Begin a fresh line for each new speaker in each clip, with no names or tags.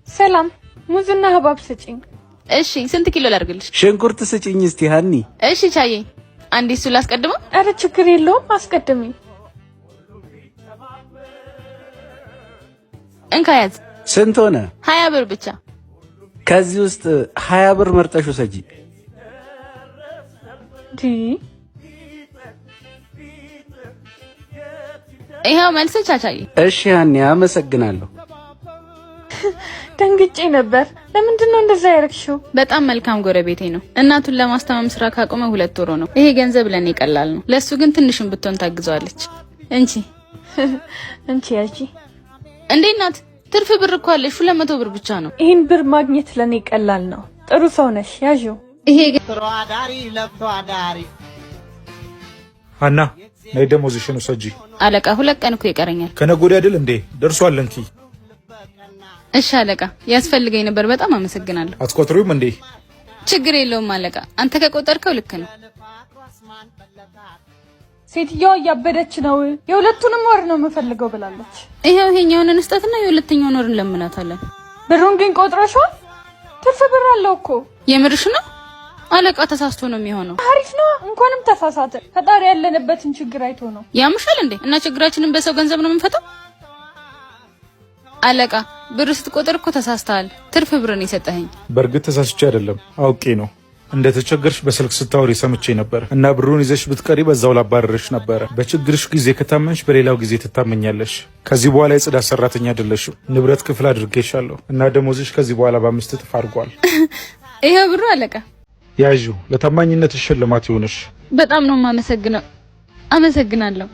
ሰላም ሙዝና ሀባብ ስጪኝ።
እሺ ስንት ኪሎ ላድርግልሽ?
ሽንኩርት ስጪኝ እስቲ ሀኒ።
እሺ ቻዬ አንዴ እሱ ላስቀድመው?
አረ ችግር የለውም አስቀድሚ።
እንካያዝ።
ስንት ሆነ?
20 ብር ብቻ።
ከዚህ ውስጥ 20 ብር መርጠሽ ውሰጂ።
ይሄው መልስ ቻቻዬ።
እሺ ሀኒ አመሰግናለሁ።
ደንግጬ ነበር። ለምንድን ነው እንደዛ ያረክሽው?
በጣም መልካም ጎረቤቴ ነው። እናቱን ለማስተማም ስራ ካቆመ 2 ወር ነው። ይሄ ገንዘብ ለኔ ቀላል ነው፣ ለሱ ግን ትንሽም ብትሆን ታግዘዋለች።
እንቺ ያጂ
እንዴ እናት ትርፍ ብር እኮ አለሽ። 200 ብር ብቻ ነው።
ይሄን ብር ማግኘት ለኔ ቀላል ነው። ጥሩ ሰው ነሽ። ያዢው።
ይሄ
ተሯዳሪ ለፍቷዳሪ
አና ነይ ደሞዝሽን ውሰጂ።
አለቃ 2 ቀን እኮ ይቀረኛል።
ከነገ ወዲያ አይደል እንዴ? ደርሷል እንኪ።
እሺ አለቃ ያስፈልገኝ ነበር። በጣም አመሰግናለሁ።
አትቆጥሩም እንዴ?
ችግር የለውም አለቃ፣ አንተ ከቆጠርከው ልክ ነው።
ሴትዮዋ እያበደች ነው። የሁለቱንም ወር ነው የምፈልገው ብላለች።
ይሄኛውን እንስጣትና የሁለተኛውን ወር እንለምናታለን።
ብሩን ግን ቆጥረሽዋል? ትርፍ ብር አለው እኮ።
የምርሽ ነው? አለቃ ተሳስቶ ነው የሚሆነው።
አሪፍ ነው። እንኳንም ተሳሳተ። ፈጣሪ ያለንበትን ችግር አይቶ ነው።
ያምሻል እንዴ? እና ችግራችንን በሰው ገንዘብ ነው የምንፈታው? አለቃ ብር ስትቆጥር እኮ ተሳስተሃል። ትርፍ ብርን የሰጠኸኝ።
በእርግጥ ተሳስቼ አይደለም አውቄ ነው። እንደተቸገርሽ በስልክ ስታወሪ ሰምቼ ነበር እና ብሩን ይዘሽ ብትቀሪ በዛው ላባረርሽ ነበር። በችግርሽ ጊዜ ከታመንሽ በሌላው ጊዜ ትታመኛለሽ። ከዚህ በኋላ የጽዳት ሰራተኛ አይደለሽም። ንብረት ክፍል አድርጌሻለሁ እና ደሞዝሽ ከዚህ በኋላ በ5 እጥፍ አድርጓል።
ይሄ ብሩ አለቃ
ያዡ። ለታማኝነትሽ ሽልማት ይሁንሽ።
በጣም ነው የማመሰግነው። አመሰግናለሁ።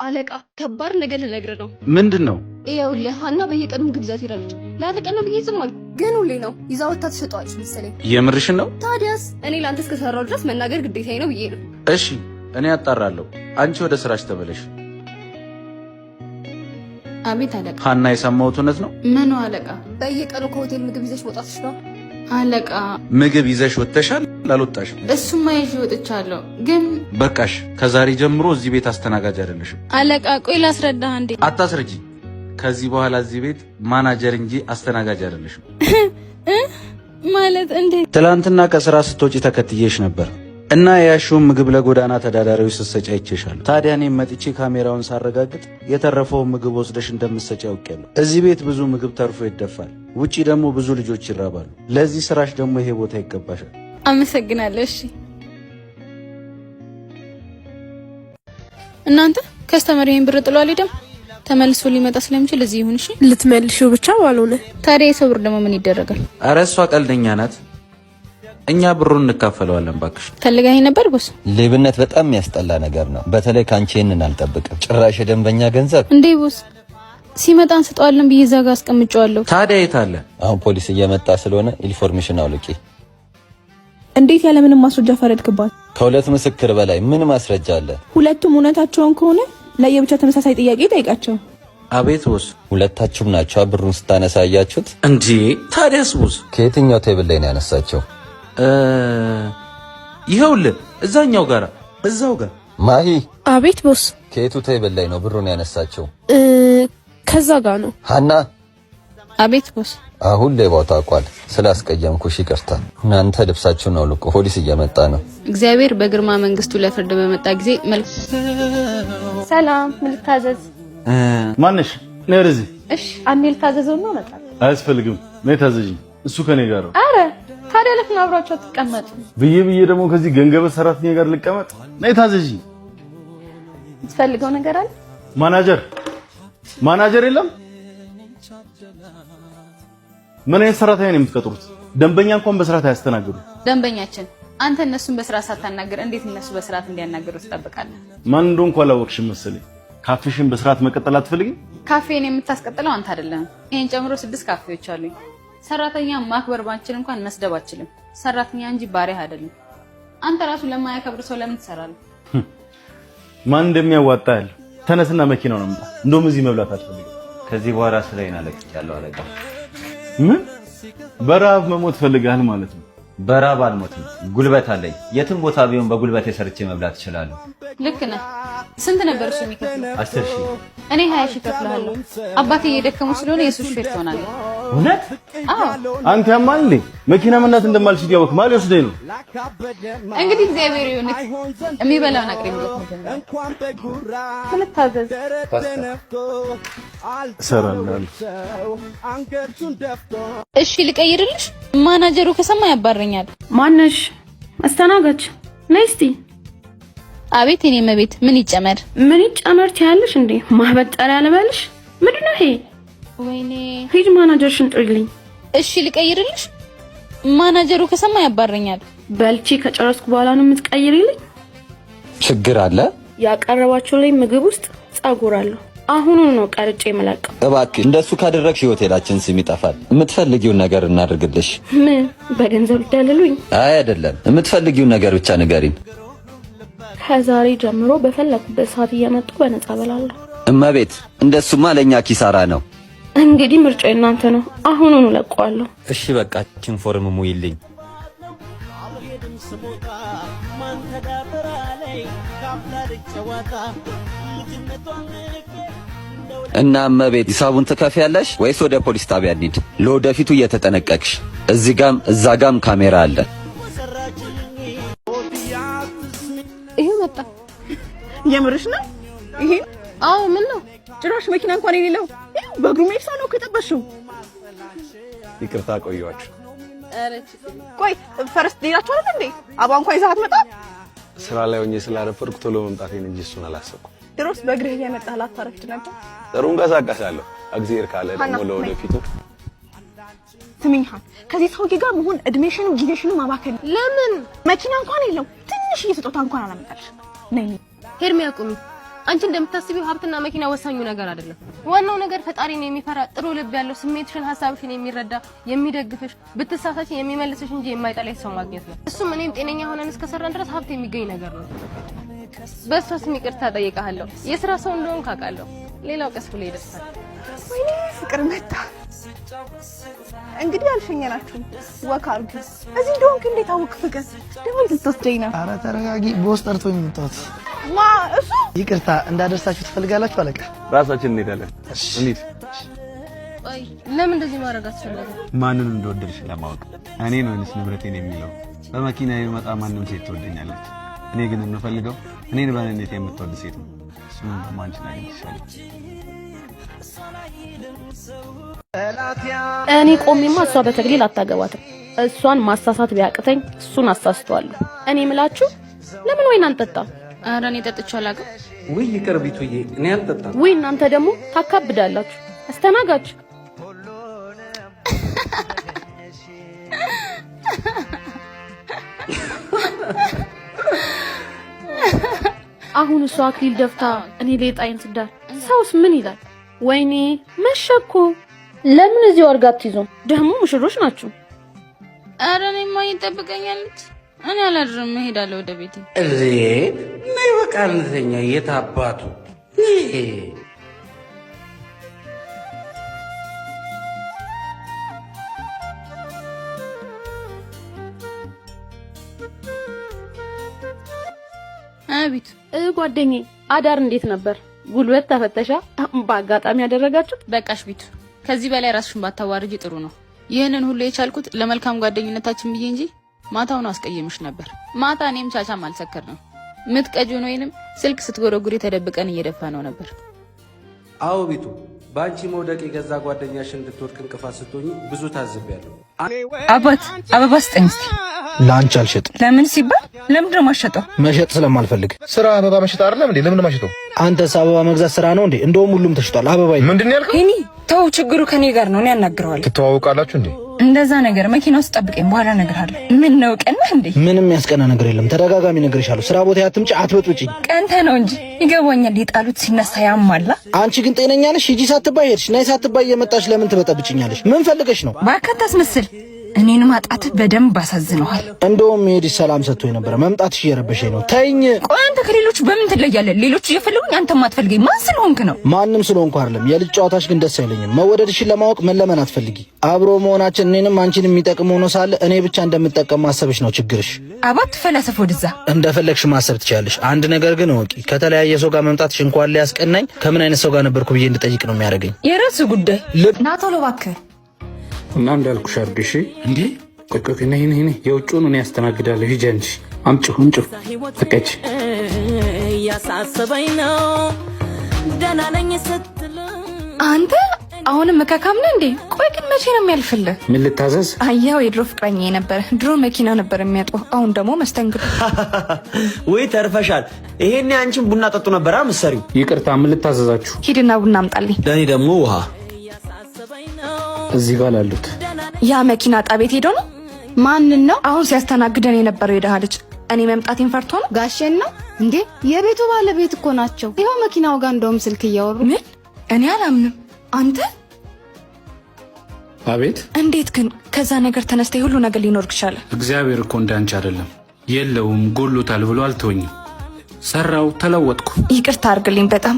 አለቃ ከባድ ነገር ልነግርህ ነው።
ምንድነው?
ይኸውልህ ሀና በየቀኑ ምግብ ይዛ ትሄዳለች። ለአንድ ቀን ነው ብዬ ዝም አልኩ፣ ግን ሁሌ ነው ይዛ ወጣ ትሸጠዋለች መሰለኝ።
የምርሽን ነው?
ታዲያስ እኔ ለአንተ እስከሰራው ድረስ መናገር ግዴታዬ ነው ብዬ ነው።
እሺ እኔ አጣራለሁ። አንቺ ወደ ስራሽ ተመለሽ።
አቤት አለቃ።
ሀና የሰማሁት እውነት ነው?
ምኑ አለቃ?
በየቀኑ ከሆቴል ምግብ ይዘሽ መውጣትሽ ነው
አለቃ።
ምግብ ይዘሽ ወጥተሻል? አልወጣሽም?
እሱማ ይዤ ወጥቻለሁ፣ ግን
በቃሽ። ከዛሬ ጀምሮ እዚህ ቤት አስተናጋጅ አይደለሽም።
አለቃ ቆይ ላስረዳህ እንዴ።
አታስረጂ። ከዚህ በኋላ እዚህ ቤት ማናጀር እንጂ አስተናጋጅ አይደለሽም።
ማለት እንዴ?
ትላንትና ከስራ ስትወጪ ተከትዬሽ ነበር እና የያሽውን ምግብ ለጎዳና ተዳዳሪዎች ስትሰጪ አይቼሻለሁ። ታዲያ እኔም መጥቼ ካሜራውን ሳረጋግጥ የተረፈውን ምግብ ወስደሽ እንደምትሰጪ አውቄያለሁ። እዚህ ቤት ብዙ ምግብ ተርፎ ይደፋል፣ ውጪ ደግሞ ብዙ ልጆች ይራባሉ። ለዚህ ስራሽ ደግሞ ይሄ ቦታ ይገባሻል።
አመሰግናለሁ። እሺ እናንተ ከስተመር ይሄን ብር ጥሎ አልሄደም። ተመልሶ ሊመጣ ስለሚችል እዚህ ይሁን። እሺ
ልትመልሺው ብቻ ባልሆነ።
ታዲያ የሰው ብር ደግሞ ምን ይደረጋል?
ኧረ እሷ ቀልደኛ ናት። እኛ ብሩን እንካፈለዋለን። ባክሽ
ፈልገኸኝ ነበር ቦስ?
ሌብነት በጣም የሚያስጠላ ነገር ነው። በተለይ ካንቺ ይሄንን አልጠብቅም። ጭራሽ የደንበኛ ገንዘብ
እንዴ ቦስ? ሲመጣ እንሰጠዋለን ብዬ እዛ ጋር አስቀምጬዋለሁ።
ታዲያ የት አለ?
አሁን ፖሊስ እየመጣ ስለሆነ ኢንፎርሜሽን አውልቂ።
እንዴት ያለምንም ማስረጃ ፈረድክባት?
ከሁለት ምስክር በላይ ምን ማስረጃ አለ?
ሁለቱም እውነታቸውን ከሆነ ለየብቻ ተመሳሳይ ጥያቄ ጠይቃቸው።
አቤት ቦስ።
ሁለታችሁም ናቸው ብሩን ስታነሳ ያያችሁት?
እንዴ ታዲያስ ቦስ?
ከየትኛው ቴብል ላይ ነው ያነሳቸው?
ይኸውልህ እዛኛው ጋር እዛው ጋር።
ማሂ።
አቤት ቦስ።
ከየቱ ቴብል ላይ ነው ብሩን ያነሳቸው?
ከዛ ጋር ነው።
ሀና።
አቤት ቦስ።
አሁን ሌባው ታውቋል። ስላስቀየምኩሽ ይቅርታ። እናንተ ልብሳችሁን አውልቁ፣ ፖሊስ እየመጣ ነው።
እግዚአብሔር በግርማ መንግስቱ ለፍርድ በመጣ ጊዜ
ሰላም ምን ልታዘዝ?
ማነሽ? ነይ ወደዚህ።
እሺ አንዴ ልታዘዘው ነው መጣ።
አያስፈልግም። ነይ ታዘዥኝ። እሱ ከኔ ጋር ነው።
አረ ታዲያ ለምን አብራችሁ አትቀመጡ?
ብዬ ደግሞ ከዚህ ገንገበት ሰራተኛ ጋር ልቀመጥ? ነይ ታዘዥኝ።
የምትፈልገው ነገር አለ?
ማናጀር የለም? ምን አይነት ሰራተኛ ነው የምትቀጥሩት? ደንበኛ እንኳን በስርዓት አያስተናግዱ።
ደንበኛችን አንተ እነሱን በስርዓት ሳታናገር እንዴት እነሱ በስርዓት እንዲያናገሩ ትጠብቃለህ?
ማን እንደሆንኩ አላወቅሽም መሰለኝ። ካፌሽን በስርዓት መቀጠል አትፈልጊም?
ካፌን የምታስቀጥለው አንተ አይደለም። ይሄን ጨምሮ 6 ካፌዎች አሉኝ። ሰራተኛ ማክበር ባንችል እንኳን መስደብ አችልም። ሰራተኛ እንጂ ባሪያ አይደለም። አንተ ራሱ ለማያከብር ሰው ለምን ትሰራለህ?
ማን እንደሚያዋጣ ያለ ተነስና መኪናውን አምጣ። እንደውም እዚህ መብላት አትፈልግም።
ከዚህ በኋላ ስራዬን አለቅቻለሁ አለቃ።
ምን በረሃብ መሞት ፈልጋል ማለት ነው።
በራብ አልሞትም፣ ጉልበት አለኝ። የትም ቦታ ቢሆን በጉልበቴ ሰርቼ መብላት እችላለሁ።
ልክ ነህ። ስንት ነበር እሱ የሚከፍለው?
10,000።
እኔ 20,000 እከፍልሃለሁ። አባቴ እየደከሙ ስለሆነ የሱ ሹፌር ትሆናለህ።
እውነት?
አዎ።
አንተ ያማል እንዴ? መኪና መንዳት እንደማልችል ያወቅ ማለት ወስደኝ ነው።
እንግዲህ እግዚአብሔር ይሁን። የሚበላውን አቅርብለት መጀመሪያ። ምን ታዘዝ?
እሰራለሁ።
እሺ ልቀይርልሽ? ማናጀሩ ከሰማ ያባረኛል።
ማነሽ? አስተናጋጅ ነይ እስቲ።
አቤት የኔ መቤት፣ ምን ይጨመር?
ምን ይጨመር ትያለሽ እንዴ? ማህበጠሪያ ልበልሽ? ምንድነው ይሄ?
ወይኔ
ሂድ ማናጀርሽን ጥሪልኝ።
እሺ ልቀይርልሽ? ማናጀሩ ከሰማ ያባረኛል።
በልቼ ከጨረስኩ በኋላ ነው የምትቀይሪልኝ?
ችግር አለ?
ያቀረባችሁልኝ ምግብ ውስጥ ጸጉር አለው። አሁኑ ነው ቀርጬ የምለቀው።
እባክሽ እንደሱ ካደረግሽ ሆቴላችን ስም ይጠፋል። የምትፈልጊውን ነገር እናድርግልሽ።
ምን በገንዘብ ልደልሉኝ?
አይ አይደለም፣ የምትፈልጊውን ነገር ብቻ ንገሪን።
ከዛሬ ጀምሮ በፈለኩበት ሰዓት እየመጡ በነፃ በላለሁ።
እመቤት፣ እንደሱማ ለኛ ኪሳራ ነው።
እንግዲህ ምርጫው እናንተ ነው። አሁኑኑ ለቀዋለሁ።
እሺ በቃ ፎርም ሙይልኝ። እና እመቤት ሂሳቡን ትከፍያለሽ ወይስ ወደ ፖሊስ ጣቢያ እንሂድ? ለወደፊቱ እየተጠነቀቅሽ። እዚህ ጋም እዛ ጋም ካሜራ አለ።
ይሄ መጣ።
የምርሽ ነው ይሄ?
አዎ። ምን ነው
ጭራሽ መኪና እንኳን የሌለው በእግሩ ሜክሳ ነው ከጠበሽው።
ይቅርታ ቆየኋችሁ።
ቆይ ፈረስት ሌላችሁ አይደል እንዴ? አባ እንኳን ይዘህ አትመጣም?
ስራ ላይ ሆኜ ስላረፈርኩ ቶሎ መምጣቴን እንጂ እሱን አላሰብኩም።
ድሮስ በእግርህ እየመጣህ ላታረፍድ ነበር።
ጥሩ እንቀሳቀሳለሁ። እግዚአብሔር ካለ ደግሞ ለወደፊቱ።
ስሚኝ ሀን፣ ከዚህ ሰውዬ ጋር መሆን እድሜሽንም ጊዜሽንም ማባከን።
ለምን?
መኪና እንኳን የለው፣ ትንሽ ስጦታ እንኳን አላመጣልሽ። ነይ
ሄርሜ አቁሚ። አንቺ እንደምታስቢው ሀብትና መኪና ወሳኙ ነገር አይደለም። ዋናው ነገር ፈጣሪን የሚፈራ ጥሩ ልብ ያለው ስሜትሽን፣ ሀሳብሽን የሚረዳ የሚደግፍሽ፣ ብትሳሳች የሚመልስሽ እንጂ የማይጠላሽ ሰው ማግኘት ነው። እሱም እኔም ጤነኛ ሆነን እስከሰራን ድረስ ሀብት የሚገኝ ነገር ነው። በሷ ስም ይቅርታ ጠይቃለሁ። የሥራ ሰው እንደሆን ካውቃለሁ። ሌላው ቀስ ብሎ ይደርሳል።
ወይኔ ፍቅር መጣ። እንግዲህ አልሸኘናችሁም። ወካ አርጉ። እዚህ እንደሆንክ እንዴት አወቅ? ፍቅር ደግሞ ልትወስደኝ ነው?
ኧረ ተረጋጊ። ቦስ ጠርቶኝ የመጣሁት።
ማ እሱ?
ይቅርታ እንዳደርሳችሁ ትፈልጋላችሁ? አለቃ
ራሳችን እንሄዳለን። እንሂድ።
ቆይ ለምን እንደዚህ ማድረግ አስፈለገ?
ማንን እንደወደድሽ ለማወቅ። እኔን ወይንስ ንብረቴን የሚለው። በመኪና የሚመጣ ማንም ሴት ትወደኛለች። እኔ ግን የምፈልገው እኔን በእኔነት የምትወድ ሴት ነው። እሱም ደግሞ አንቺን አግኝቻለሁ።
እኔ ቆሜማ እሷ በተግሊል አታገባትም። እሷን ማሳሳት ቢያቅተኝ እሱን አሳስተዋለሁ። እኔ ምላችሁ ለምን ወይን አንጠጣም?
ኧረ እኔ ጠጥቼ አላውቅም።
ውይ ይቅር ቢቱዬ፣ እኔ አልጠጣም።
ውይ እናንተ ደግሞ ታካብዳላችሁ። አስተናጋጅ አሁን እሷ አክሊል ደፍታ እኔ ሌጣይን ስዳር ሰውስ ምን ይላል? ወይኔ መሸኮ። ለምን እዚህ ወርጋ አትይዙም? ደግሞ ሙሽሮች ናችሁ።
ኧረ እኔማ ይጠብቀኛለች። እኔ አላድርም፣ እሄዳለሁ ወደ ቤቴ።
እሬ ነይ በቃ እንተኛ። የት አባቱ
አቤት
ጓደኛዬ፣ አዳር እንዴት ነበር? ጉልበት ተፈተሻ? በአጋጣሚ ያደረጋችሁት?
በቃሽ ቢቱ፣ ከዚህ በላይ ራስሽን ባታዋርጂ ጥሩ ነው። ይህንን ሁሉ የቻልኩት ለመልካም ጓደኝነታችን ብዬ እንጂ ማታውን አስቀየምሽ ነበር። ማታ እኔም ቻቻም አልሰከር ነው ምትቀጁን ወይንም ስልክ ስትጎረጉሪ ተደብቀን እየደፋ ነው ነበር።
አዎ ቢቱ፣ በአንቺ መውደቅ የገዛ ጓደኛሽ እንድትወድቅ እንቅፋት ስትሆኚ ብዙ ታዝቤያለሁ።
አባት አበባ ስጠኝ እስቲ።
ለአንቺ አልሸጥም።
ለምን ሲባል? ለምንድን ነው የማትሸጠው?
መሸጥ ስለማልፈልግ።
ስራ አበባ መሸጥ አይደለም እንዴ? ለምን ማሸጠው?
አንተስ አበባ መግዛት ስራ ነው እንዴ? እንደውም ሁሉም ተሽጧል። አበባ
ምንድን ነው ያልከው?
ሄኒ ተው፣ ችግሩ ከኔ ጋር ነው። እኔ ያናግረዋለሁ።
ትተዋወቃላችሁ እንዴ?
እንደዛ ነገር መኪና ውስጥ ጠብቀኝ፣ በኋላ እነግርሃለሁ። ምን ነው ቀናህ እንዴ?
ምንም ያስቀና ነገር የለም። ተደጋጋሚ ነግሬሻለሁ። ስራ ቦታ አትምጪ፣ አትበጥብጪኝ።
ቀንተህ ነው እንጂ ይገባኛል። የጣሉት ሲነሳ ያማላ።
አንቺ ግን ጤነኛ ነሽ? ሂጂ ሳትባይ ሄድሽ፣ ነይ ሳትባይ እየመጣሽ ለምን ትበጠብጭኛለሽ? ምን ፈልገሽ ነው?
እባክህ አታስመስል።
እኔን ማጣት በደንብ አሳዝነዋል።
እንደውም ሄድሽ ሰላም ሰጥቶኝ ነበር። መምጣትሽ እየረበሸኝ ነው። ተይኝ።
ቆይ አንተ ከሌሎች በምን ትለያለህ? ሌሎች እየፈለጉኝ አንተ ማትፈልገኝ ማን ስለሆንክ ነው?
ማንም ስለሆንኩ አይደለም። የልጅ ጨዋታሽ ግን ደስ አይለኝም። መወደድሽን ለማወቅ መለመን አትፈልጊ። አብሮ መሆናችን እኔንም አንቺንም የሚጠቅም ሆኖ ሳለ እኔ ብቻ እንደምጠቀም ማሰብሽ ነው ችግርሽ።
አባት ፈላሰፍ ወደዛ
እንደፈለግሽ ማሰብ ትችያለሽ። አንድ ነገር ግን እወቂ፣ ከተለያየ ሰው ጋር መምጣትሽ እንኳን ሊያስቀናኝ ከምን አይነት ሰው ጋር ነበርኩ ብዬ እንድጠይቅ ነው የሚያደርገኝ።
የራስ ጉዳይ ና ቶሎ እባክህ።
እና እንዳልኩሽ አድርግሽ እንዴ። ቆይ ነይ የውጭውን እኔ ያስተናግዳለሁ። ሂጂ አንቺ አምጪው ተቀጭ።
ያሳሰበኝ ነው ደህና ነኝ ስትል
አንተ አሁንም መካካም ነህ እንዴ? ቆይ ግን መቼ ነው የሚያልፍልህ?
ምን ልታዘዝ?
አያው የድሮ ፍቅረኛ ነበር። ድሮ መኪና ነበር የሚያጥበው፣ አሁን ደግሞ መስተንግዶ።
ወይ ተርፈሻል። ይሄኔ አንቺን ቡና ጠጡ ነበር መሰሪው።
ይቅርታ ምን ልታዘዛችሁ?
ሂድና ቡና አምጣልኝ።
ለኔ ደግሞ ውሃ።
እዚህ ጋር ላሉት
ያ መኪና ጣቤት ሄዶ ነው። ማንን ነው አሁን ሲያስተናግደን የነበረው? የደሃ ልጅ እኔ መምጣቴን ፈርቶ ነው።
ጋሼን ነው እንዴ? የቤቱ ባለቤት እኮ ናቸው። ይኸው መኪናው ጋር እንደውም ስልክ እያወሩ።
ምን? እኔ አላምንም። አንተ
አቤት።
እንዴት ግን ከዛ ነገር ተነስተ ሁሉ ነገር ሊኖር ይችላል?
እግዚአብሔር እኮ እንዳንቺ አይደለም። የለውም ጎሎታል ብሎ አልተወኝም። ሰራው፣ ተለወጥኩ።
ይቅርታ አድርግልኝ በጣም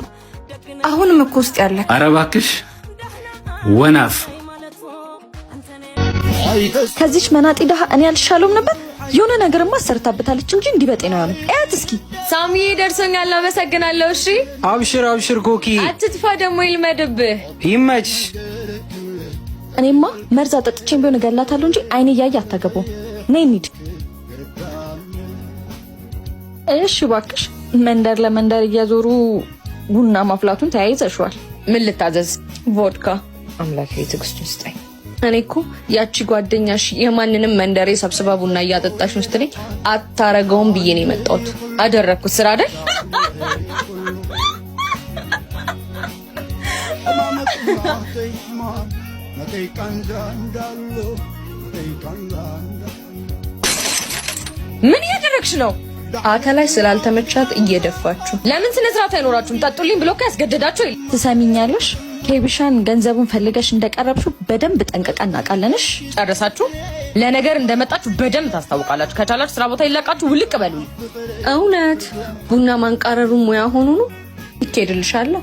አሁንም እኮ ውስጥ ያለ።
ኧረ እባክሽ ወናፍ።
ከዚች መናጢ ደሃ እኔ አልሻለውም ነበር። የሆነ ነገርማ ሰርታበታለች እንጂ እንዲህ በጤና ነው። እያት እስኪ
ሳሚዬ ደርሶኛል። አመሰግናለሁ። እሺ
አብሽር ኮኪ።
አትጥፋ ደግሞ ይልመድብህ።
ይመች።
እኔማ መርዛ ጠጥቼም ቢሆን እገላታለሁ እንጂ አይኔ እያየ አታገባውም። ነይ እንሂድ። እሺ እባክሽ። መንደር ለመንደር እያዞሩ ቡና ማፍላቱን ተያይዘሽዋል።
ምን ልታዘዝ?
ቮድካ።
አምላኬ ትዕግስት ይስጠኝ። እኔ እኮ ያቺ ጓደኛሽ የማንንም መንደሬ ሰብስባ ቡና እያጠጣሽ ነው ስትለኝ አታረገውም ብዬ ነው የመጣሁት። አደረግኩት ስራ አይደል? ምን እያደረግሽ ነው? አከላይ ስላልተመቻት እየደፋችሁ። ለምን ስነ ስርዓት አይኖራችሁም? ጠጡልኝ ብሎ ያስገደዳችሁ።
ትሰሚኛለሽ? ኬቢሻን ገንዘቡን ፈልገሽ እንደቀረብሽው በደንብ ጠንቀቃ እናውቃለንሽ።
ጨረሳችሁ? ለነገር እንደመጣችሁ በደንብ ታስታውቃላችሁ። ከቻላችሁ ስራ ቦታ ይለቃችሁ ውልቅ በሉ። እውነት ቡና ማንቃረሩ ሙያ ሆኖ ነው። ይኬድልሻለሁ።